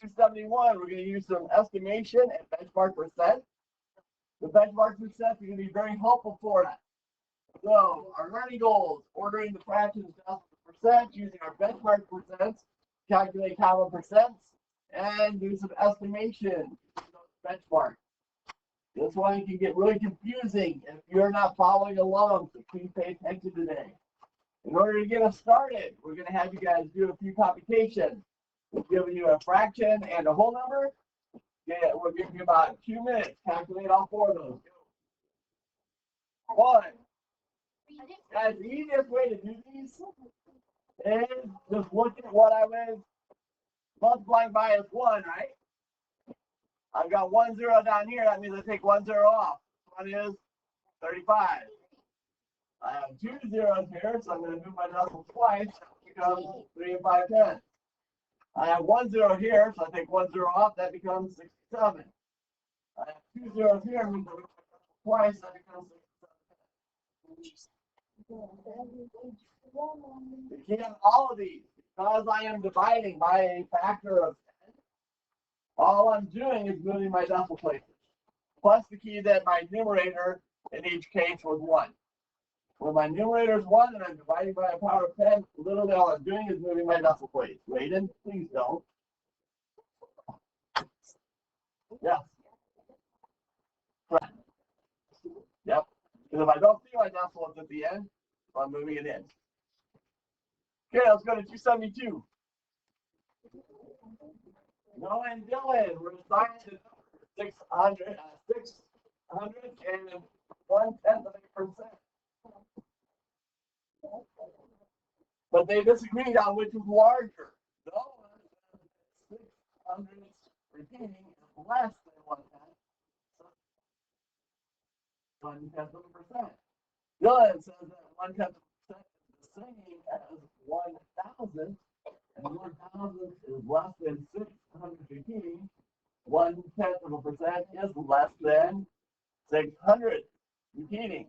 271, we're going to use some estimation and benchmark percent. The benchmark percent is going to be very helpful for us. So our learning goals, ordering the fractions down to the percent, using our benchmark percents, calculate common percents, and do some estimation benchmark. This one can get really confusing if you're not following along, so please pay attention today. In order to get us started, we're going to have you guys do a few computations. We're giving you a fraction and a whole number. Yeah, we'll give you about 2 minutes. Calculate all 4 of those. One. Guys, the easiest way to do these is just look at what I was multiplying by as 1, right? I've got 1 0 down here. That means I take 1 0 off. One is 35. I have 2 zeros here, so I'm going to move my decimal twice. That becomes 3 and 5 tenths. I have 1 0 here, so I take 1 0 off. That becomes 67. I have 2 zeros here, means I move my decimal twice. That becomes 67. The key on all of these, because I am dividing by a factor of 10, all I'm doing is moving my decimal places. Plus the key that my numerator in each case was 1. When my numerator is 1 and I'm dividing by a power of 10, literally all I'm doing is moving my decimal place. Raiden, please don't. Yes. Correct. Yep. Because if I don't see my decimal at the end, I'm moving it in. Okay, let's go to 272. Noah and Dylan, we're assigned to 600 and 1/10%. But they disagreed on which was larger. Noah says 600 repeating is less than 1/10%. Dylan says that 1/10% is the same as 1,000, and 1,000 is less than 600 repeating. 1/10% is less than 600 repeating.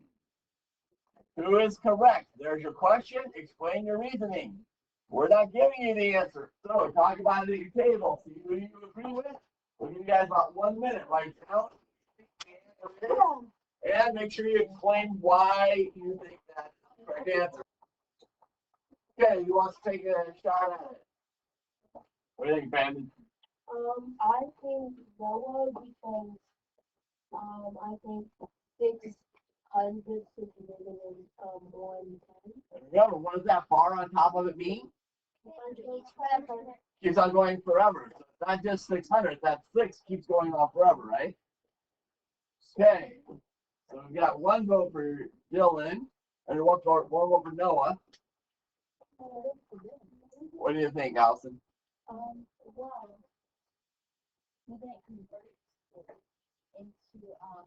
Who is correct? There's your question. Explain your reasoning. We're not giving you the answer. So talk about it at your table. See who you agree with. We'll give you guys about 1 minute right now. And make sure you explain why you think that's the correct answer. Okay, who wants to take a shot at it? What do you think, Brandon? I think Noah because I think 600 is bigger than 110. Remember, what does that bar on top of it mean? Keeps on going forever. So it's not just 600. That 6 keeps going on forever, right? Okay. So we got 1 vote for Dylan and 1 vote for Noah. What do you think, Allison? Well, you didn't convert it into a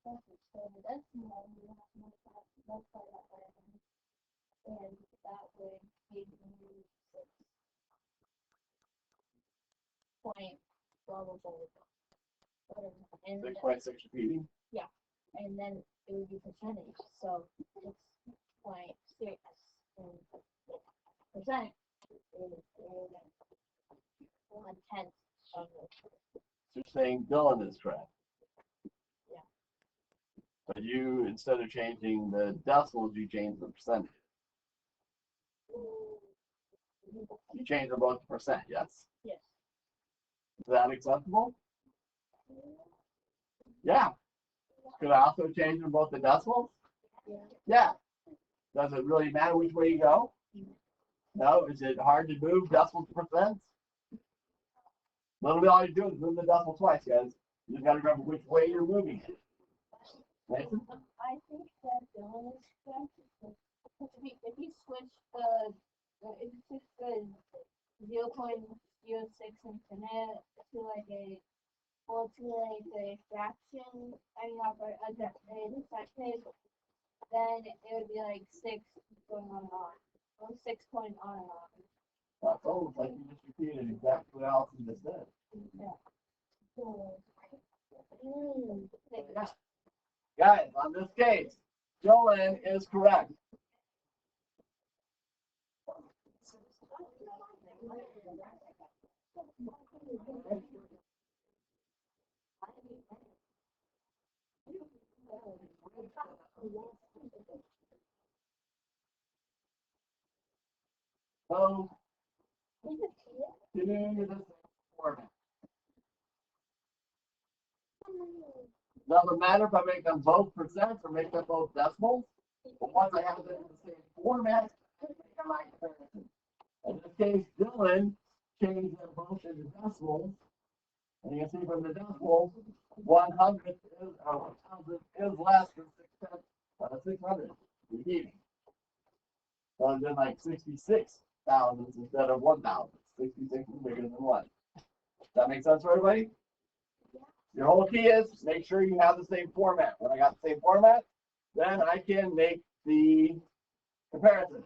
percentage. So the decimal, you have to multiply that by 100, and that would give you 6 point blah blah blah. And 6.6 repeating. Yeah, and then it would be percentage. So 6.6 percent is 1/10 of it. So you're saying Dylan is correct. Yeah. But you, instead of changing the decimals, you change the percentage. You change them both to percent, yes? Yes. Is that acceptable? Yeah. Could I also change them both to decimals? Yeah. Yeah. Does it really matter which way you go? No. Is it hard to move decimals to percents? Literally all you do is move the decimal twice, guys. You just got to remember which way you're moving it. Nathan? I think that Dylan is correct. If you switch the 0.06 infinite to like a fraction, I mean not a percentage, then it would be like 6 going on and on. Or 6 point on and on. That's almost like you just repeated exactly what Allison just said. Yeah. Guys, on this case, Dylan is correct. both to the same format. Doesn't matter if I make them both percents or make them both decimals. But once I have them in the same format, I make my comparison. In this case, Dylan changed them both into decimals. And you can see from the decimals, 100 is less than 600. Repeating. So then like 66 thousands instead of 1,000. 66 is bigger than 1. Does that make sense for everybody? Your whole key is make sure you have the same format. When I got the same format, then I can make the comparison,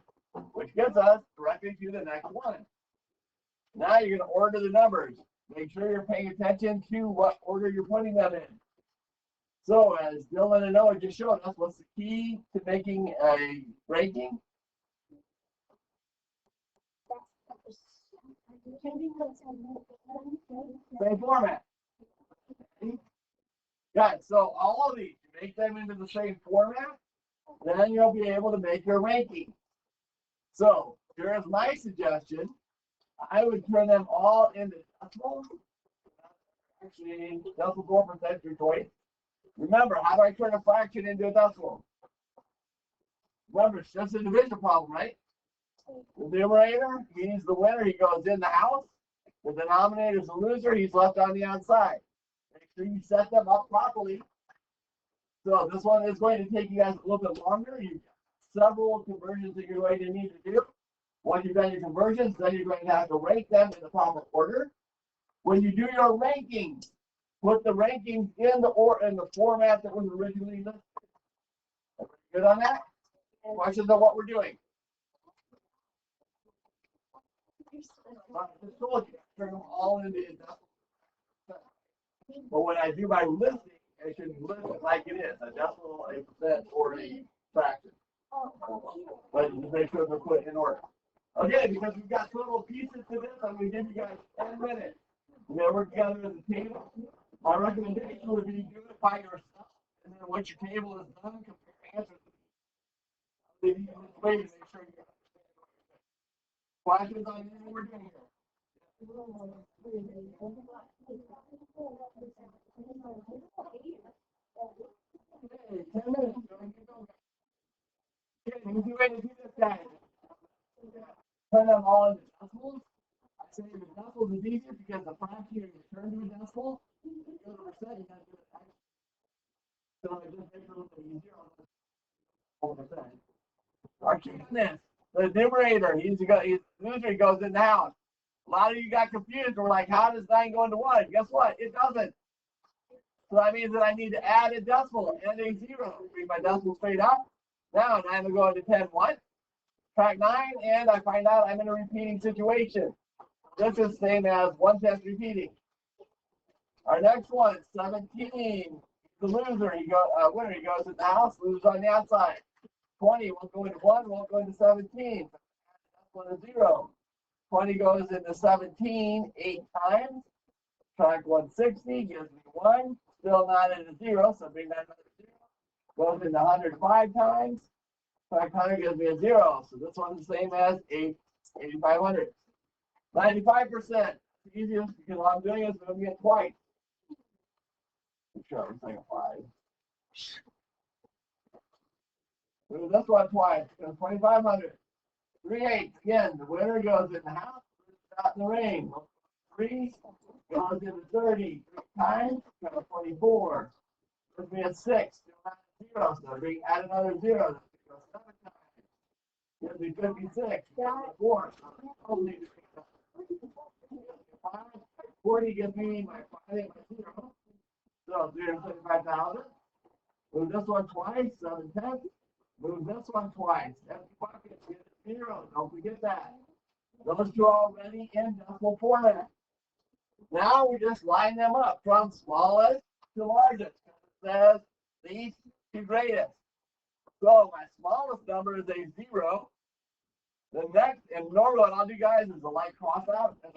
which gets us directly to the next one. Now you're going to order the numbers. Make sure you're paying attention to what order you're putting them in. So as Dylan and Noah just showed us, what's the key to making a ranking? Same format. Good. So all of these, you make them into the same format, then you'll be able to make your ranking. So here's my suggestion. I would turn them all into decimals. Actually, decimal 4% your choice. Remember, how do I turn a fraction into a decimal? Remember, it's just a division problem, right? The numerator, he's the winner, he goes in the house. The denominator is the loser, he's left on the outside. Make sure you set them up properly. So this one is going to take you guys a little bit longer. You've got several conversions that you're going to need to do. Once you've done your conversions, then you're going to have to rank them in the proper order. When you do your rankings, put the rankings in the format that was originally listed. Everybody good on that? Questions on what we're doing? I just told you, turn them all into decimal. But when I do my listing, I should list it like it is, a decimal, a percent, or a fraction. But just make sure they're put in order. Okay, because we've got little pieces to this, I'm going to give you guys 10 minutes. We're going to work together as a table. My recommendation would be do it by yourself, and then once your table is done, compare answers. Leave you this way to make sure you understand. Questions on anything we're doing here? Okay, 10 minutes. Okay, you do it to do this, guys. Turn them all into decimals. I say the decimals is easier because the fraction you turn to a decimal, you go to percent, you have to do it actually. So it just makes it a little bit easier on the percent. Our key on this, the numerator, loser, he goes in the house. A lot of you got confused. We're like, how does 9 go into 1? Guess what? It doesn't. So that means that I need to add a decimal and a 0. Bring my decimal straight up. Now 9 will go into 10 1. Track 9, and I find out I'm in a repeating situation. This is the same as 1 test repeating. Our next one, 17. The loser, winner, he goes in the house, loser on the outside. 20 won't go into 1, won't go into 17. That's 1 to 0. 20 goes into 17 8 times. Track 160 gives me 1. Still not into 0, so bring that another 0. Goes into 105 times. Track 100 gives me a 0. So this one's the same as 8,500. 95%. The easiest because all I'm doing is moving it twice. Sure, I'm saying 5. Move this one twice. 2,500. 3 8. Again, the winner goes in the house, out in the ring. 3 goes into 30 3 times. 24. Gives me a 6. Still not 0. So add another 0. 7 times. Gives me 56. 4. 40 gives me my 5 and my 0. So 375,000. Move this one twice. 7 tenths. Move this one twice. Empty pocket. Get a 0. Don't forget that. Those two are already in decimal format. Now we just line them up from smallest to largest. It says least to greatest. So my smallest number is a 0. The next, and normally what I'll do, guys, is a light cross out as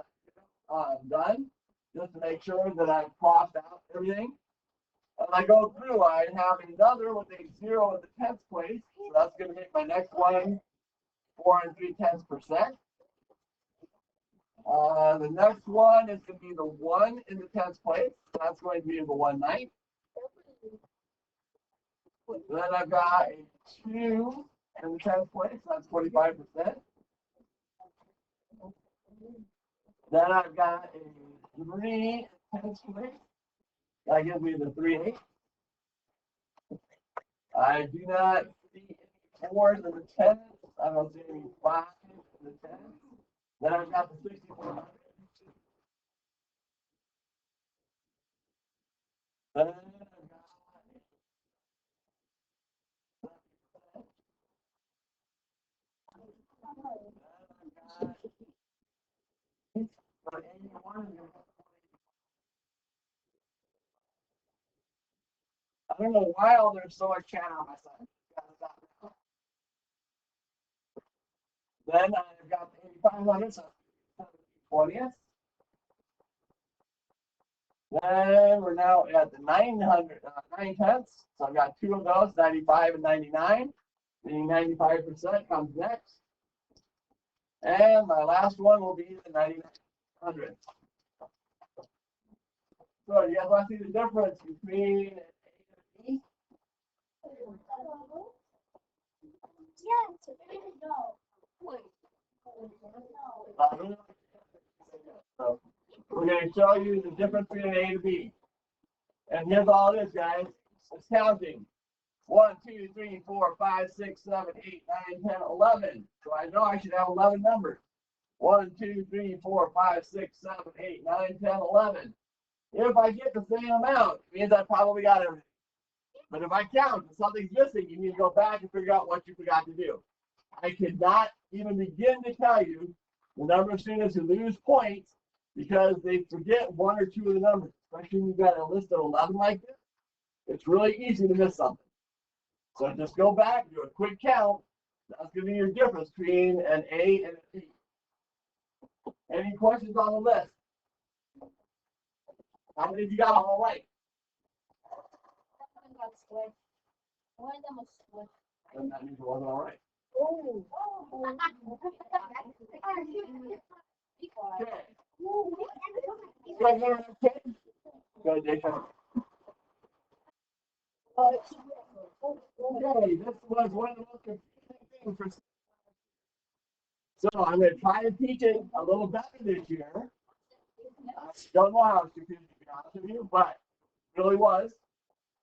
I'm done, just to make sure that I've crossed out everything. As I go through, I have another with a 0 in the 10th place. So that's going to make my next one 4 3/10%. The next one is going to be the 1 in the 10th place. That's going to be the 1/9. Then I've got a 2 in the 10th place. That's 45%. Then I've got a 3 in the 10th place. That gives me the 3/8. I do not see any 4s in the 10th. I don't see any 5s in the 10th. Then I've got the 6400. Then I've got for 81. I don't know why there's so much chat on my side. Then I've got the 8500, so 20th. Then we're now at the 900, 9/10. So I've got 2 of those, 95 and 99. Meaning 95% comes next. And my last one will be the 9900. So you guys want to see the difference between A and B? So we're going to show you the difference between A and B. And here's all it is, guys. It's counting. 1, 2, 3, 4, 5, 6, 7, 8, 9, 10, 11. So I know I should have 11 numbers. 1, 2, 3, 4, 5, 6, 7, 8, 9, 10, 11. If I get the same amount, it means I probably got everything. But if I count and something's missing, you need to go back and figure out what you forgot to do. I cannot even begin to tell you the number of students who lose points because they forget 1 or 2 of the numbers. Especially when you've got a list of 11 like this, it's really easy to miss something. So just go back, do a quick count. That's going to be your difference between an A and a B. Any questions on the list? How many of you got all right? One of them was split. Then that means it wasn't all right. Oh. Okay. You guys learn okay? Good, Jason. Okay, this was one of the most confusing things for. So I'm going to try to teach it a little better this year. I don't know how it's confusing, to be honest with you, but it really was.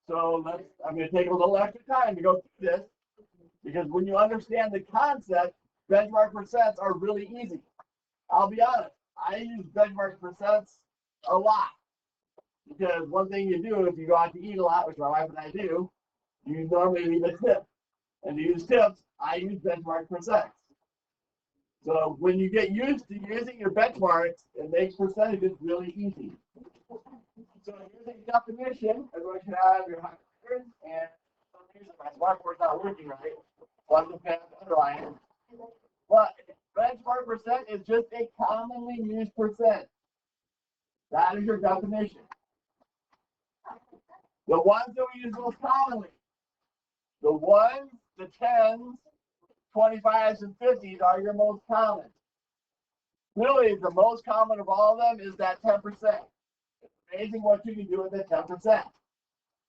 So I'm going to take a little extra time to go through this because when you understand the concept, benchmark percents are really easy. I'll be honest, I use benchmark percents a lot because one thing you do if you go out to eat a lot, which my wife and I do, you normally leave a tip. And to use tips, I use benchmark percents. So when you get used to using your benchmarks, it makes percentages really easy. So here's a definition. Everyone should have your highlighters, and for some reason my smartboard's not working right. So I'm just going to underline it. But benchmark percent is just a commonly used percent. That is your definition. The ones that we use most commonly, the 1s, the 10s, 25s, and 50s are your most common. Really, the most common of all of them is that 10%. It's amazing what you can do with that 10%.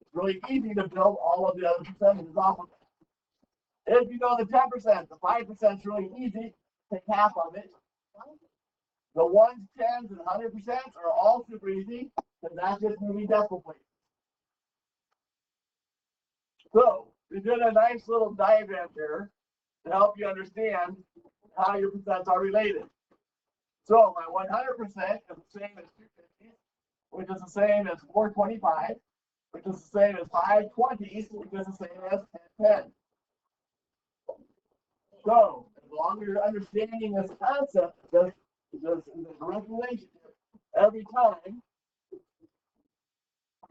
It's really easy to build all of the other percentages off of it. If you know the 10%, the 5% is really easy. Take half of it. The 1s, 10s, and 100% are all super easy because that's just moving decimal places. So we did a nice little diagram here to help you understand how your percents are related. So my 100% is the same as 250, which is the same as 425, which is the same as 520s, which is the same as 1010. So as long as you're understanding this concept, this direct relationship every time,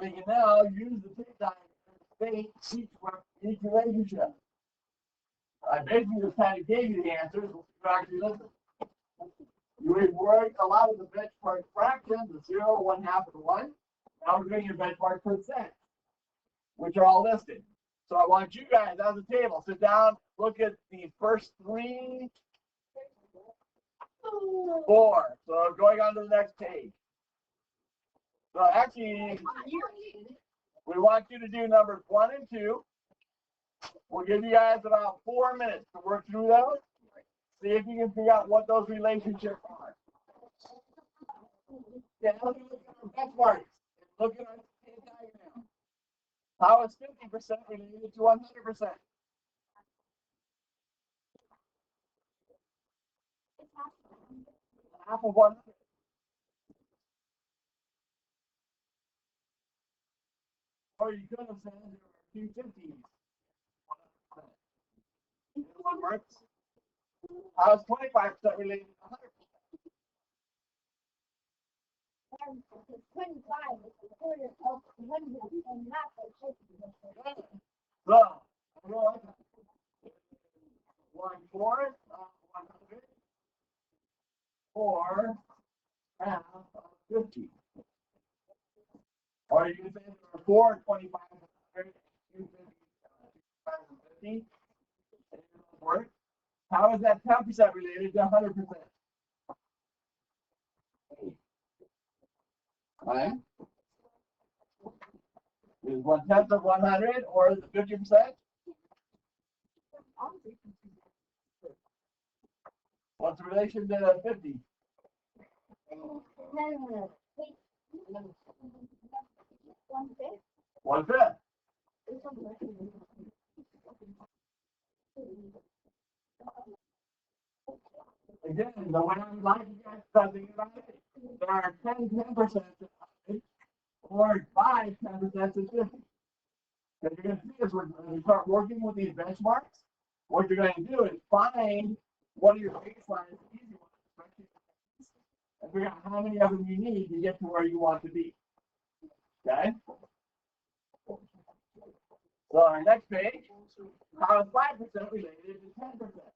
we can now use the tick diagram to state each relationship. I basically just kind of gave you the answers. We'll actually listen. You would work a lot of the benchmark fractions, the 0, 1/2, and 1. Now we're doing your benchmark percent, which are all listed. So I want you guys as a table, sit down, look at the first 3 4. So going on to the next page. So actually, we want you to do numbers 1 and 2. We'll give you guys about 4 minutes to work through those. See if you can figure out what those relationships are. Yeah, look at our benchmarks. Look at our diagram. How is 50% related to 100%? Half of 100. Or you could have said there are 2 50s. What works? How is 25% related to 100%? 25 is a quarter of 100 and not a 50. So, I know like 1/4 of 100 or half of 50. Or you can say there are 4 25 and 100, 2 50, 50. Work. How is that 10% related to 100%? Right? Is 1/10 of 100 or is it 50%? What's the relation to 50? 1/5. Again, the way I would like you guys to think about it, there are 10% or 5 10% to 50. Because you're going to see is when you start working with these benchmarks, what you're going to do is find one of your baselines, easy ones, and figure out how many of them you need to get to where you want to be. Okay? So our next page, how is 5% related to 10%?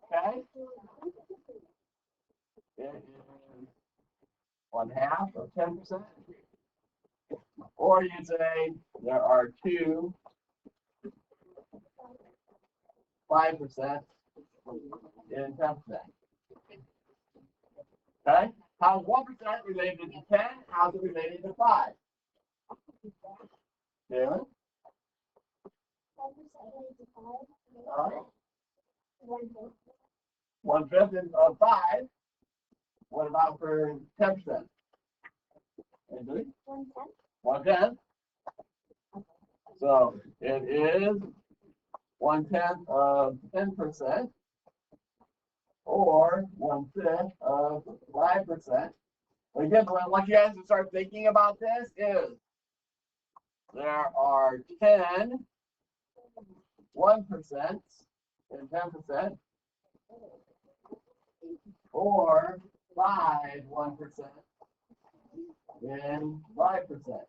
Okay? It is 1/2 of 10%. Or you say there are 2 5% in 10%. Okay? How's 1% related to 10? How's it related to 5? David? 1/5 of 5. What about for 10%? Anybody? 1/10. So it is 1/10 of 10% or 1/5 of 5%. Again, what I want you guys to start thinking about this is there are 10 1% and 10% or 5 1% and 5%.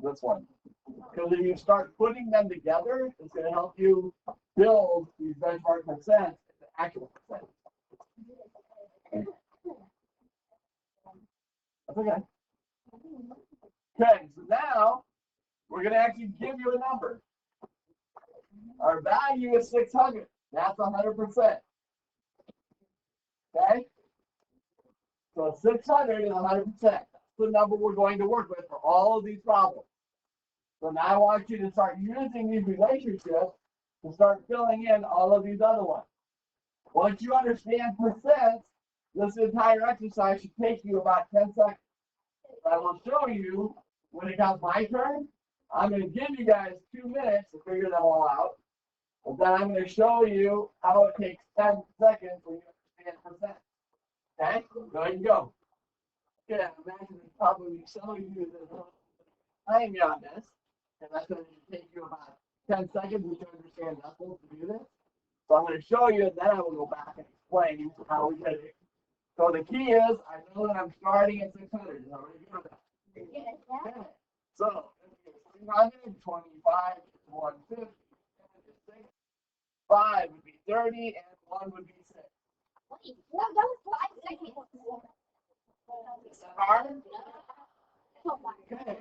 This one. Because if you start putting them together, it's going to help you build these benchmark percents into actual percent. That's okay. Okay, so now we're going to actually give you a number. Our value is 600. That's 100%. Okay? So 600 is 100%. That's the number we're going to work with for all of these problems. So now I want you to start using these relationships to start filling in all of these other ones. Once you understand percents, this entire exercise should take you about 10 seconds. I will show you when it comes my turn. I'm going to give you guys 2 minutes to figure them all out. But then I'm going to show you how it takes 10 seconds when you understand percent. Okay? Go ahead and go. Okay, I'm imagining probably some of you that are time on this. And that's going to take you about 10 seconds to understand decimals to do this. So I'm going to show you, and then I will go back and explain how we did it. So the key is, I know that I'm starting at 600. Is already good with that? Yes. Okay. So 325 is 150. 5 would be 30, and 1 would be 6. Wait, no, that was 5 seconds. Is that hard? Okay.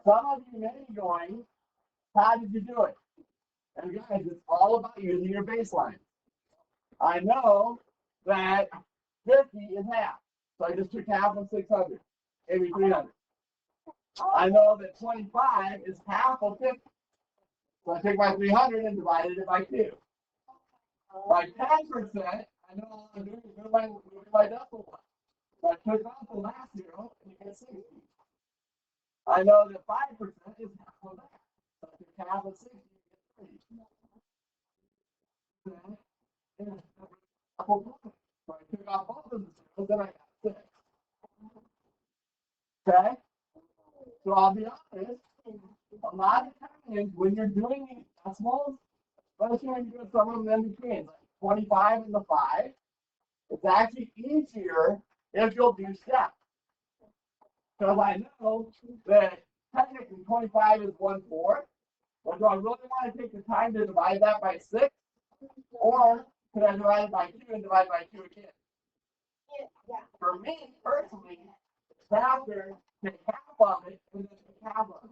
Some of you may be going, how did you do it? And guys, it's all about using your baseline. I know that 50 is half. So I just took half of 600, maybe 300. I know that 25 is half of 50. So I take my 300 and divided it by 2. By 10%, I know all I'm doing is moving my decimal point. So I took off the last zero and you get 60. I know that 5% is half of that. So I took half of 60 and get 30. So I took off both of the zeros, then I got 6. Okay? So I'll be honest, a lot of times when you're doing these decimals, especially when you're doing some of them in between, like 25 and the 5, it's actually easier if you'll do steps. Because I know that technically 25 is 1/4, but do I really want to take the time to divide that by 6? Or could I divide it by 2 and divide by 2 again? For me personally, it's faster to take half of it and then take half of it.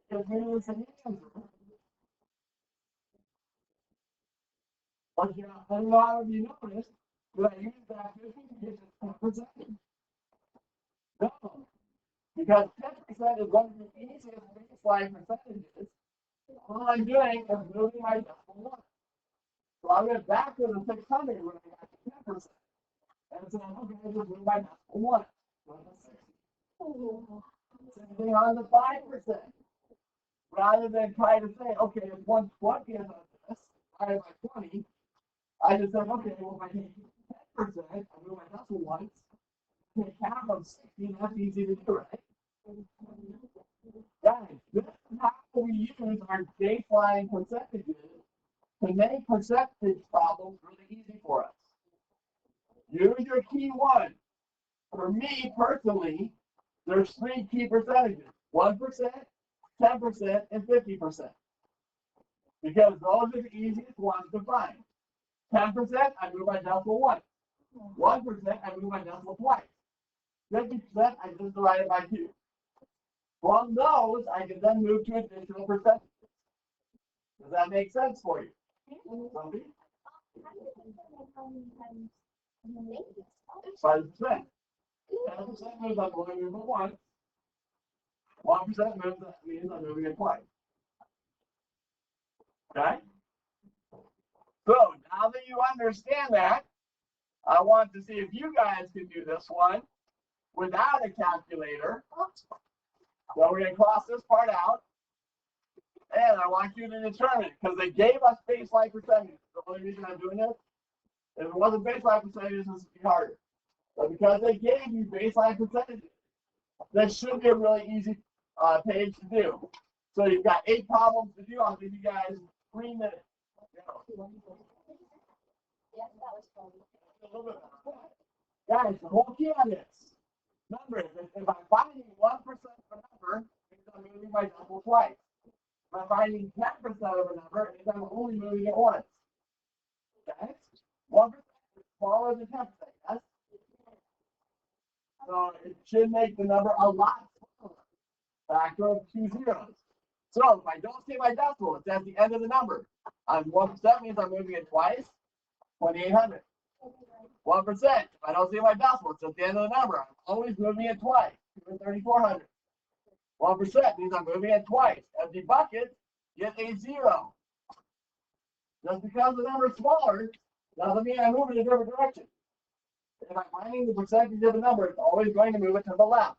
Because when it's an answer, but a lot of you noticed that I use that 50 to get to 10%. No, because 10% is one of the easiest baseline percentages. All I'm doing is moving my decimal one. So I went back to the 600 when I got to 10%. And so I'm going to just move my decimal one. Same thing on the 5%. Rather than try to say, okay, if 120 is on this, divided by 20, I just said, okay, well, if I take 10%, I move my decimal once, take half of 60, that's easy to do, right? Guys, this is how we use our baseline percentages to make percentage problems really easy for us. Use your key one. For me personally, there's 3 key percentages: 1%, 10%, and 50%. Because those are the easiest ones to find. 10%, I move my decimal once. 1%, I move my decimal twice. 50%, I just divide it by 2. From those, I can then move to additional percentages. Does that make sense for you? Somebody? 5%. 10% means I'm going to move it once. 1% means I'm moving it twice. Okay? So now that you understand that, I want to see if you guys can do this one without a calculator. So we're going to cross this part out. And I want you to determine, because they gave us baseline percentages. The only reason I'm doing this, if it wasn't baseline percentages, this would be harder. But because they gave you baseline percentages, this should be a really easy page to do. So you've got 8 problems to do. I'll give you guys 3 minutes. Yes, that was fun. Guys, the whole key on this. Remember, if I'm finding 1% of a number, it means I'm moving my decimal twice. If I'm finding 10% of a number, it means I'm only moving it once. Okay? 1% is smaller than 10%, yes? So it should make the number a lot smaller. Factor of 2 zeros. So if I don't see my decimal, it's at the end of the number. 1% means I'm moving it twice. 2,800. 1%. If I don't see my decimal, it's at the end of the number. I'm always moving it twice. 3,400. 1% means I'm moving it twice. Empty bucket, get a 0. Just because the number is smaller doesn't mean I move in a different direction. If I'm finding the percentage of a number, it's always going to move it to the left.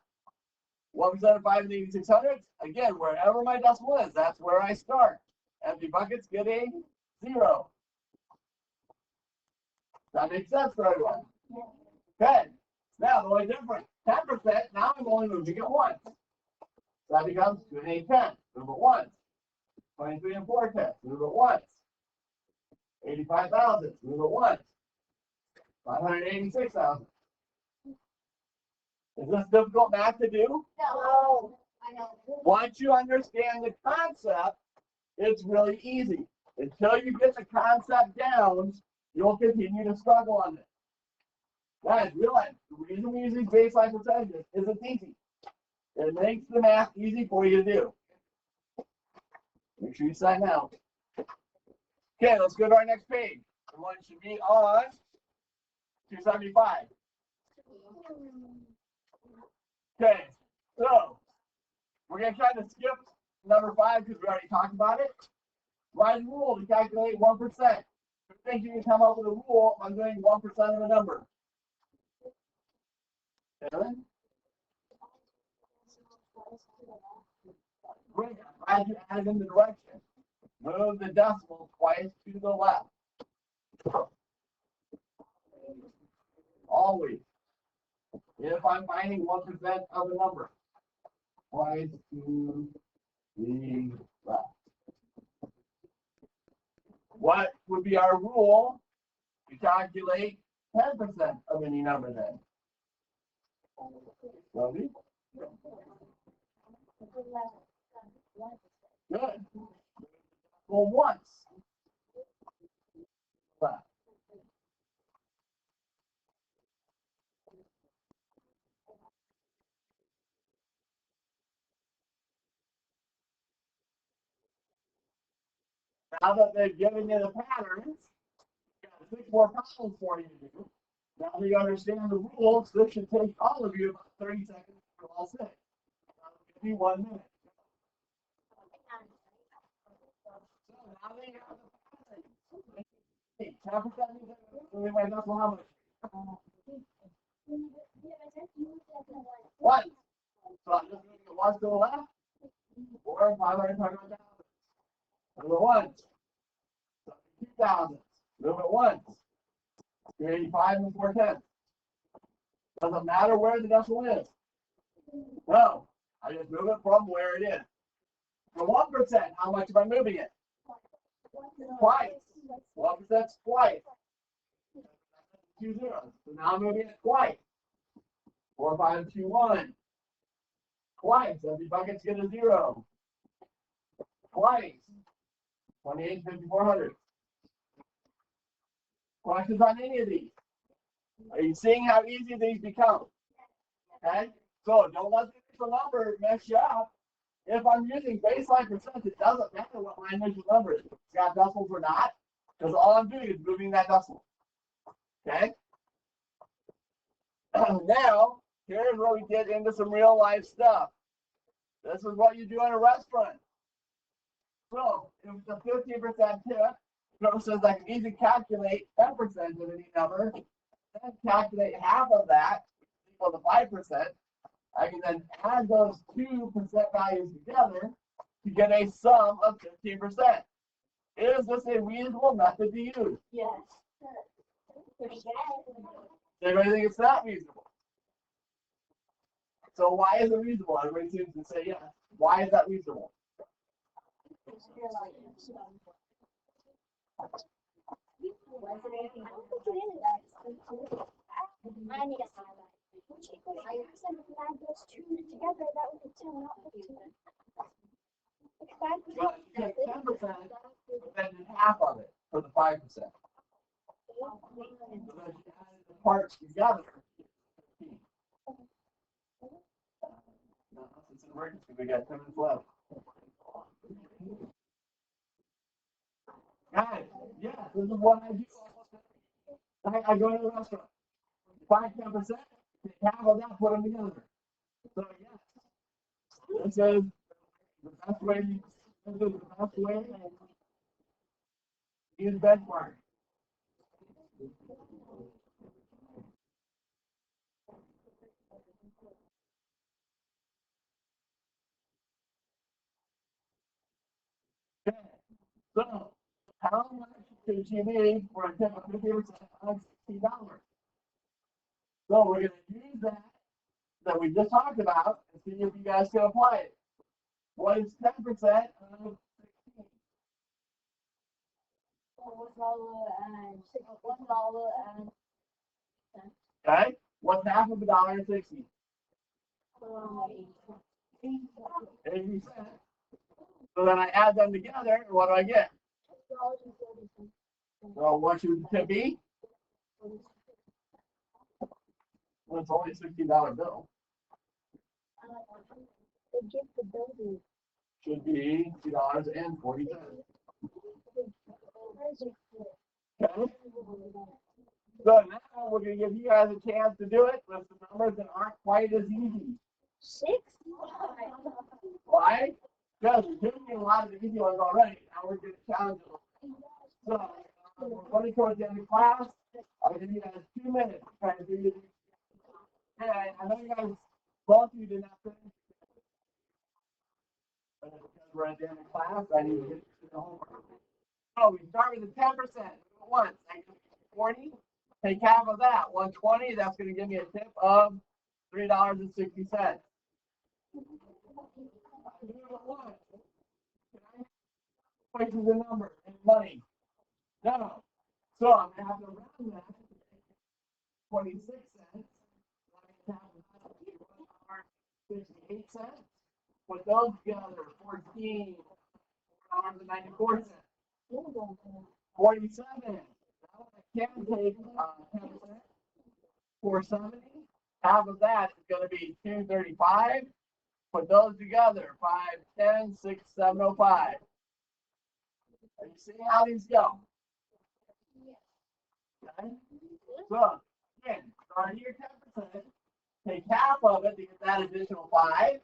1% of 58600, again, wherever my decimal is, that's where I start. Empty buckets get a 0. That makes sense for everyone. Okay. Now, the only difference, 10%, now I'm only moving it once. That becomes 2 and 8 10. Move it once. 23 and 4 10. Move it once. 85,000. Move it once. 586,000. Is this difficult math to do? No. I know. Once you understand the concept, it's really easy. Until you get the concept down, you'll continue to struggle on it. Guys, realize the reason we use these baseline percentages is it's easy. It makes the math easy for you to do. Make sure you sign out. Okay, let's go to our next page. The one should be on 275. Okay, so we're going to try to skip number 5 because we already talked about it. Write a rule to calculate 1%. You think you can come up with a rule on doing 1% of a number? Evan? Great. I'm glad you added in the direction. Move the decimal twice to the left. Always. If I'm finding 1% of a number, twice to the left. What would be our rule to calculate 10% of any number then? Lovely. Good. Well, once. Left. Now that they've given you the patterns, got 6 more problems for you to do. Now that you understand the rules, this should take all of you about 30 seconds for all 6. That'll give you 1 minute. So now that you have the patterns, 10% means my decimal how much? 1. So I'm just moving it 1 to the left, or 500 Number 1. 2,000. Move it once. 385 and 410. Doesn't matter where the decimal is. No. I just move it from where it is. For 1%, how much am I moving it? Twice. 1% twice. 2 zeros. So now I'm moving it twice. 4521. Twice. Every bucket's get a 0. Twice. 28, 5400. Questions on any of these? Are you seeing how easy these become? Okay? So don't let the initial number mess you up. If I'm using baseline percent, it doesn't matter what my initial number is. If it's got decimals or not, because all I'm doing is moving that decimal. Okay? Now, here's where we get into some real life stuff. This is what you do in a restaurant. So, if it's a 15% tip, it says I can easily calculate 10% of any number, then calculate half of that, equal to 5%. I can then add those 2% values together to get a sum of 15%. Is this a reasonable method to use? Yes. Does everybody think it's not reasonable? So why is it reasonable? Everybody seems to say yes. Why is that reasonable? I need a highlight. Which equals 5% if we add those two together, that would be 10, not 15. If 5% Well, you get 10%, but then do half of it for the 5%. So that you added the parts together. No, it's an emergency. We got 10 minutes left. Guys, yes, this is what I do. I go to the restaurant. 5-10%, take half of that, put them together. So yes, this is the best way. This is the best way to use benchmark. Okay, so how much could you need for a tip of 50% of $60? So we're going to use that we just talked about and see if you guys can apply it. What is 10% of 16? $1.10. Okay, what's half of $1.60? 80 cents. So then I add them together, and what do I get? So what should the tip be? Well, it's only a $60 bill. Should be $2.40. Okay. So now we're going to give you guys a chance to do it with some numbers that aren't quite as easy. 6. Why? Because we're doing a lot of the easy ones already. Now we're going to challenge them. So we're running towards the end of class. I'll give you guys 2 minutes to try to do this. And I know you guys, both of you did not finish. But because we're at the end of class, I need to get to the homework. So we start with the 10%. Once, 40. Take half of that, 120. That's going to give me a tip of $3.60. Places a number in money. No. So I'm going to have to round that. 26 cents. 68 cents. Put those together, 14 dollars and 94 cents. 47. I can take 10%. 470. Half of that is going to be 235. Put those together, 5, 10, 6, 705. Are you seeing how these go? Okay. So again, start here 10%. Take half of it to get that additional 5. And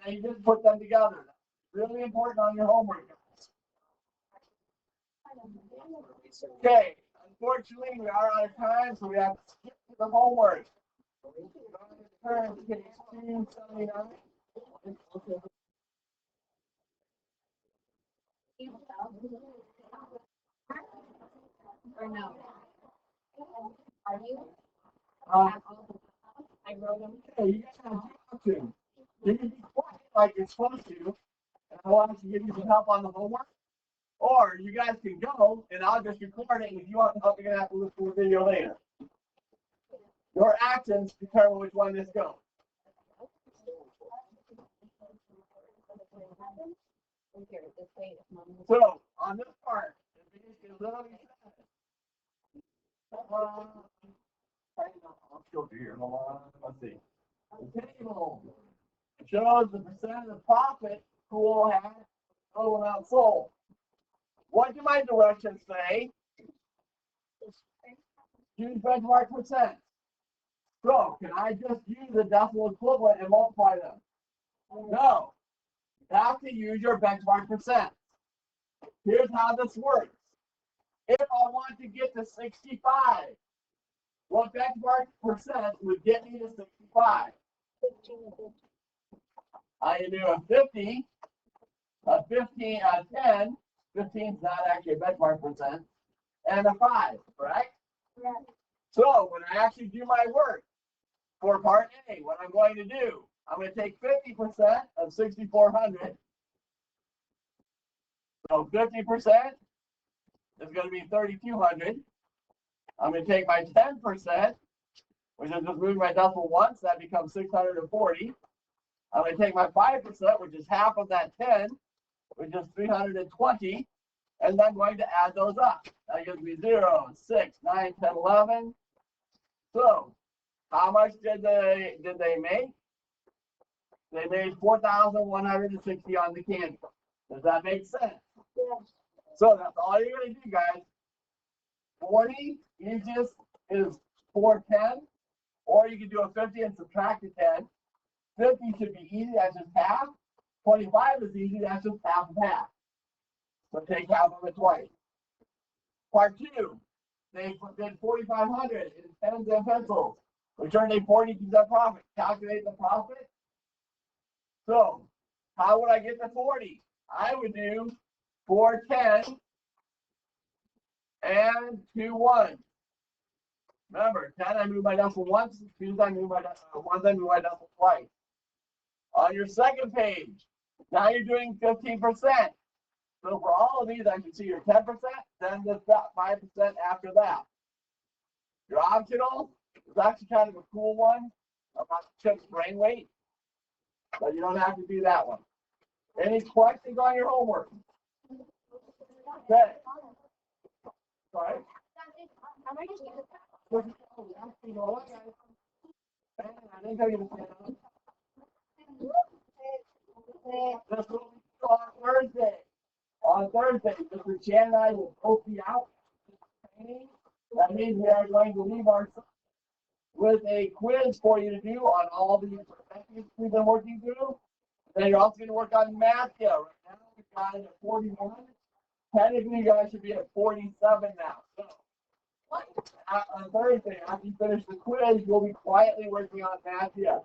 then you just put them together. That's really important on your homework, guys. Okay. Unfortunately, we are out of time, so we have to skip to the homework. Turn to page 279. Or no? Are you? I wrote them. Hey, you guys have to. You can be quiet like you're supposed to, and I want to give you some help on the homework. Or you guys can go, and I'll just record it, and if you want help, you're going to have to listen to the video later. Your actions determine which one this goes. So, on this part, it literally says, I'll go through here. Hold on. Let's see. The table shows the percent of the profit pool had total amount sold. What do my directions say? Use benchmark percent. So, can I just use the decimal equivalent and multiply them? No. You have to use your benchmark percent. Here's how this works. If I want to get to 65, what benchmark percent would get me to 65? I can do a 50, a 15, a 10. 15 is not actually a benchmark percent, and a 5, correct? Yes. So when I actually do my work for part A, what I'm going to do, I'm going to take 50% of 6,400. So 50% is going to be 3,200. I'm going to take my 10%, which is just moving my decimal once, that becomes 640. I'm going to take my 5%, which is half of that 10, which is 320, and then I'm going to add those up. That gives me 0, 6, 9, 10, 11. So, how much did they make? They made 4,160 on the candy. Does that make sense? Yes. So that's all you're going to do, guys. 40 easiest is 410, or you can do a 50 and subtract a 10. 50 should be easy, that's just half. 25 is easy, that's just half of half. So take half of it twice. Part 2, they did 4,500 in pens and pencils. Returned a 40% profit. Calculate the profit. So, how would I get to 40? I would do 410 and 21. Remember, 10 I move my decimal once, 2 I move my decimal once, I move my decimal twice. On your second page, now you're doing 15%. So for all of these, I can see your 10%, then this 5% after that. Your optional is actually kind of a cool one about Chip's brain weight, but you don't have to do that one. Any questions on your homework? Okay. Sorry. I didn't tell you to stand up. This will be on Thursday. On Thursday, Mr. Chan and I will both be out training. That means we are going to leave our with a quiz for you to do on all the techniques we've been working through. Then you're also going to work on math here. Right now we've got it at 41. Technically, you guys should be at 47 now. So on Thursday, after you finish the quiz, you'll be quietly working on math here.